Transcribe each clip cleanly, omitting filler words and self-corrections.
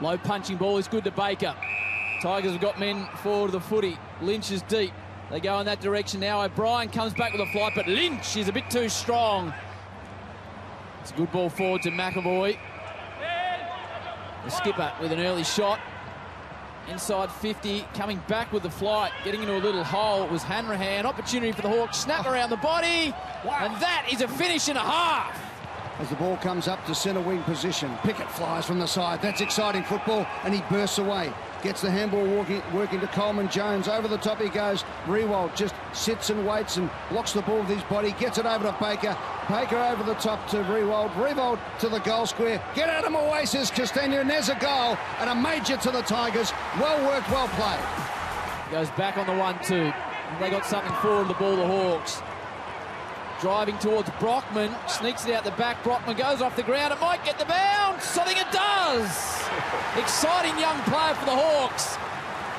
Low punching ball is good to Baker. Tigers have got men forward of the footy. Lynch is deep. They go in that direction now. O'Brien comes back with a flight, but Lynch is a bit too strong. It's a good ball forward to McAvoy. The skipper with an early shot. Inside 50, coming back with the flight, getting into a little hole. It was Hanrahan. Opportunity for the Hawks. Snap around the body. Wow. And that is a finish and a half. As the ball comes up to centre wing position, Pickett flies from the side. That's exciting football, and he bursts away. Gets the handball working to Coleman Jones. Over the top he goes. Riewoldt just sits and waits and blocks the ball with his body. Gets it over to Baker. Baker over the top to Riewoldt. Riewoldt to the goal square. Get out of my way, says Castagna, and there's a goal. And a major to the Tigers. Well worked, well played. Goes back on the 1-2. They got something forward the ball, the Hawks. Driving towards Brockman, sneaks it out the back. Brockman goes off the ground. It might get the bounce. I think it does. Exciting young player for the Hawks.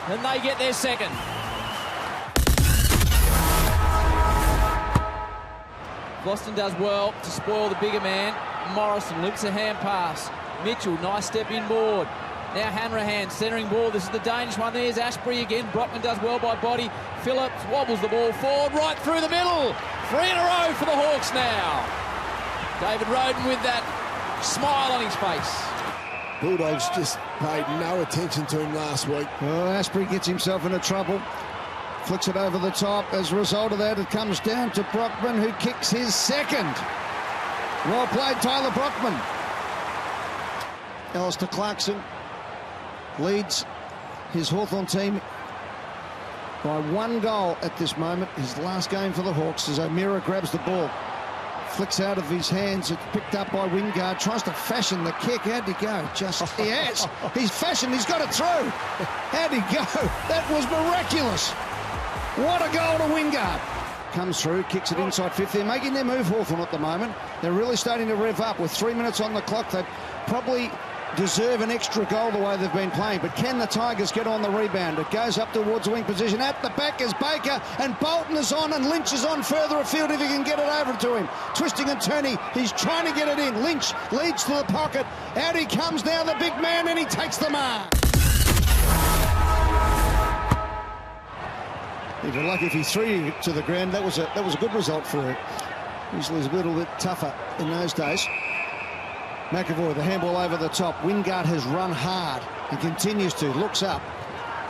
And they get their second. Boston does well to spoil the bigger man. Morrison loops a hand pass. Mitchell, nice step inboard. Now Hanrahan centering ball. This is the dangerous one. There's Ashbury again. Brockman does well by body. Phillips wobbles the ball forward, right through the middle. 3 in a row for the Hawks now. David Roden with that smile on his face. Bulldogs just paid no attention to him last week. Oh, Ashbury gets himself into trouble. Flicks it over the top. As a result of that, it comes down to Brockman, who kicks his second. Well played, Tyler Brockman. Alistair Clarkson leads his Hawthorn team by 1 goal at this moment. His last game for the Hawks as O'Meara grabs the ball. Flicks out of his hands. It's picked up by Wingard. Tries to fashion the kick. How'd he go? He has. He's fashioned. He's got it through. How'd he go? That was miraculous. What a goal to Wingard. Comes through, kicks it inside 50. They're making their move, Hawthorn, at the moment. They're really starting to rev up. With 3 minutes on the clock, they probably deserve an extra goal the way they've been playing. But can the Tigers get on the rebound? It goes up towards the wing position. At the back is Baker, and Bolton is on, and Lynch is on further afield if he can get it over to him. Twisting and turning, he's trying to get it in. Lynch leads to the pocket. Out he comes now, the big man, and he takes the mark. If you're lucky if he threw it to the ground, that was a good result for him. Usually he's a little bit tougher in those days. McAvoy, the handball over the top. Wingard has run hard and continues to. Looks up,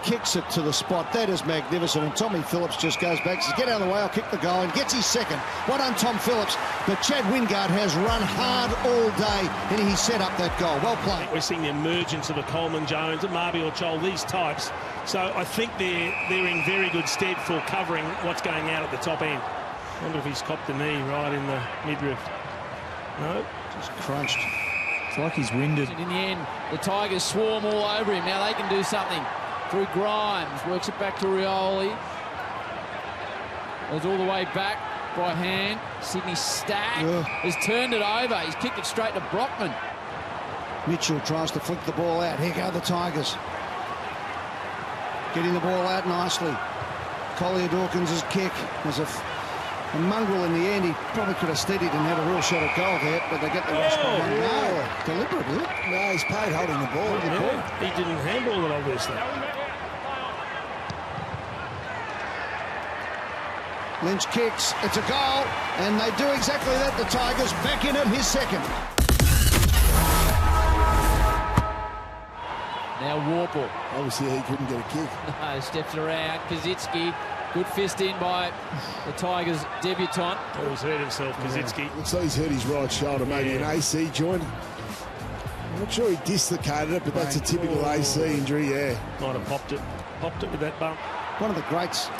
kicks it to the spot. That is magnificent. And Tommy Phillips just goes back, says, get out of the way, I'll kick the goal, and gets his second. Well done, Tom Phillips. But Chad Wingard has run hard all day, and he set up that goal. Well played. We're seeing the emergence of a Coleman Jones, a Marby or Chol, these types. So I think they're in very good stead for covering what's going out at the top end. I wonder if he's copped a knee right in the midriff. No. Just crunched. It's like he's winded. In the end, the Tigers swarm all over him. Now they can do something through Grimes. Works it back to Rioli. Goes all the way back by hand. Sydney Stack has turned it over. He's kicked it straight to Brockman. Mitchell tries to flick the ball out. Here go the Tigers. Getting the ball out nicely. Collier Dawkins' kick was a mongrel in the end. He probably could have steadied and had a real shot at goal there, but they get the rush behind. No, deliberate, is it? No, he's paid holding the ball. Yeah, he didn't handball it, obviously. Lynch kicks, it's a goal, and they do exactly that. The Tigers back in it, his second. Now Warple. Obviously, he couldn't get a kick. No, steps around. Kaczynski. Good fist in by the Tigers debutant. Oh, he's hurt himself, Kaczynski. Looks like he's hurt his right shoulder, maybe an AC joint. I'm not sure he dislocated it, but that's a typical AC injury, yeah. Might have popped it with that bump. One of the greats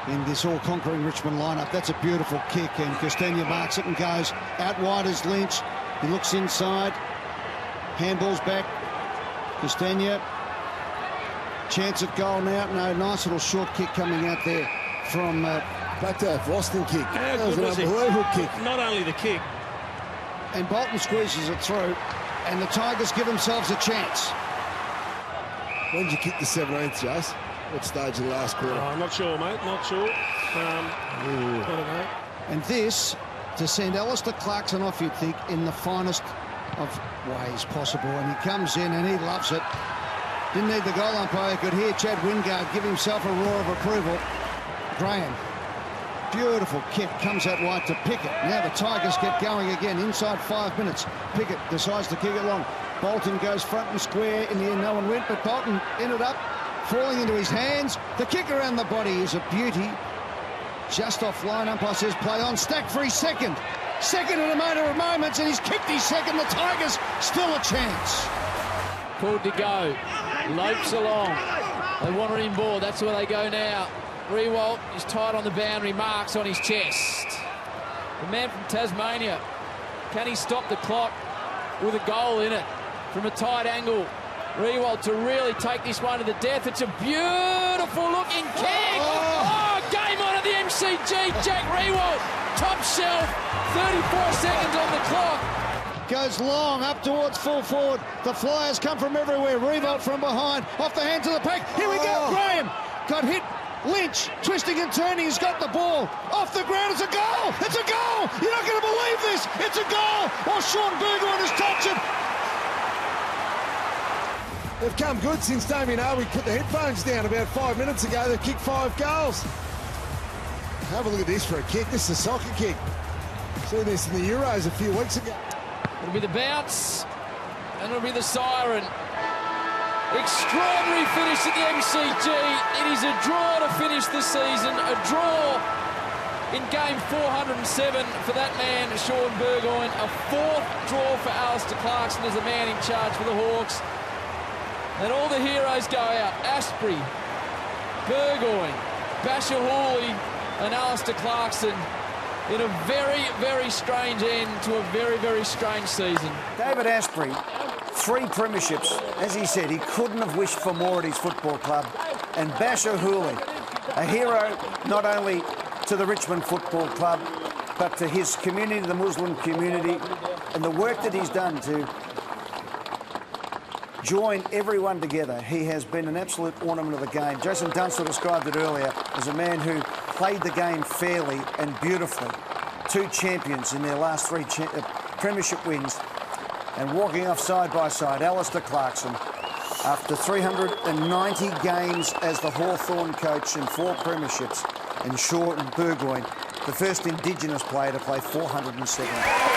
in this all-conquering Richmond lineup. That's a beautiful kick, and Castagna marks it and goes out wide as Lynch. He looks inside. Handballs back. Castagna. Chance at goal now. No, nice little short kick coming out there from... Back to that Boston kick. That was an was unbelievable kick. Not only the kick. And Bolton squeezes it through, and the Tigers give themselves a chance. When did you kick the 17th, Jace? What stage of the last quarter? I'm not sure, mate. Not sure. I don't know. And this, to send Alistair Clarkson off, you'd think, in the finest of ways possible, and he comes in and he loves it. Didn't need the goal umpire. Could hear Chad Wingard give himself a roar of approval. Graham, beautiful kick, comes out wide to Pickett. Now the Tigers get going again inside 5 minutes. Pickett decides to kick it long. Bolton goes front and square. In the end, no one went, but Bolton ended up falling into his hands. The kick around the body is a beauty. Just offline, umpire says play on. Stack for his second. Second in a matter of moments, and he's kicked his second. The Tigers still a chance. Called to go. Lopes along. They want it in ball. That's where they go now. Rewalt is tight on the boundary. Marks on his chest. The man from Tasmania. Can he stop the clock with a goal in it from a tight angle? Rewalt to really take this one to the death. It's a beautiful looking kick. Oh, game on at the MCG. Jack Rewalt, top shelf. 34 seconds on the clock. Goes long up towards full forward. The Flyers come from everywhere. Rewalt from behind. Off the hands of the pack. Here we go. Graham got hit. Lynch twisting and turning. He's got the ball. Off the ground. It's a goal. It's a goal. You're not going to believe this. It's a goal. Oh, Sean Burgoyne has touched it. They've come good since Damien Hardwick put the headphones down about 5 minutes ago. They've kicked 5 goals. Have a look at this for a kick. This is a soccer kick. Seen this in the Euros a few weeks ago. It'll be the bounce, and it'll be the siren. Extraordinary finish at the MCG. It is a draw to finish the season. A draw in game 407 for that man, Sean Burgoyne. A 4th draw for Alistair Clarkson as the man in charge for the Hawks. And all the heroes go out. Asprey, Burgoyne, Basher Hooley and Alistair Clarkson in a very, very strange end to a very, very strange season. David Asprey, 3 premierships. As he said, he couldn't have wished for more at his football club. And Basher Hooley, a hero not only to the Richmond Football Club, but to his community, the Muslim community, and the work that he's done to join everyone together. He has been an absolute ornament of the game. Jason Dunstall described it earlier as a man who played the game fairly and beautifully. 2 champions in their last 3 premiership wins, and walking off side by side, Alistair Clarkson, after 390 games as the Hawthorn coach and 4 premierships, and Sean Burgoyne, the first Indigenous player to play 407.